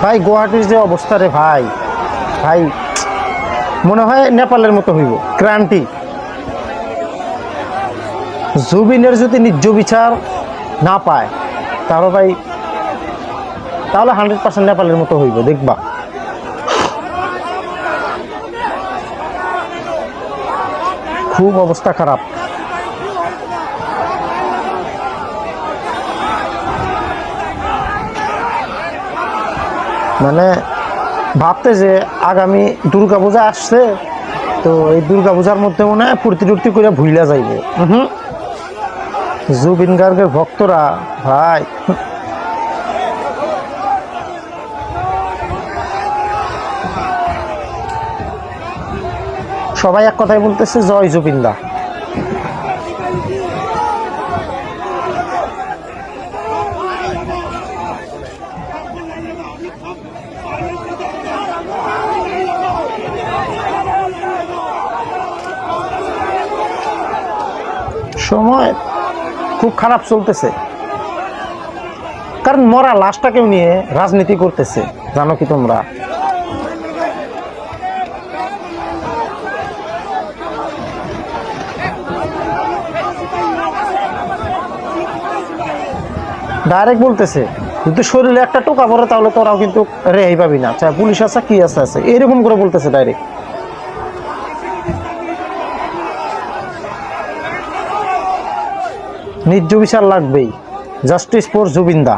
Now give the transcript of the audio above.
ভাই গুয়াহাটির যে অবস্থা রে ভাই, ভাই মনে হয় নেপালের মতো হইব। ক্রান্তি জুবিনের যদি ন্যায্য বিচার না পায় তাহলে ভাই, তাহলে 100% নেপালের মতো হইব, দেখবা। খুব অবস্থা খারাপ। মানে ভাবতে যে আগামী দুর্গাপূজা আসছে, তো এই দুর্গাপূজার মধ্যে মনে হয় ফুর্তি টুর্তি করে ভুইলা যাইবে। জুবিন গার্গের ভক্তরা ভাই, সবাই এক কথাই বলতেছে জয় জুবিন দা। সময় খুব খারাপ চলতেছে, কারণ মরা লাশটাকেও নিয়ে রাজনীতি করতেছে, জানো কি তোমরা? ডাইরেক্ট বলতেছে যদি শরীরে একটা টোকা পড়ে তাহলে তোরাও কিন্তু রেহাই পাবি না, চাই পুলিশ আছে কি আছে এরকম করে বলতেছে ডাইরেক্ট। ন্যায্য বিচার লাগবেই, জাস্টিস ফর জুবিন দা।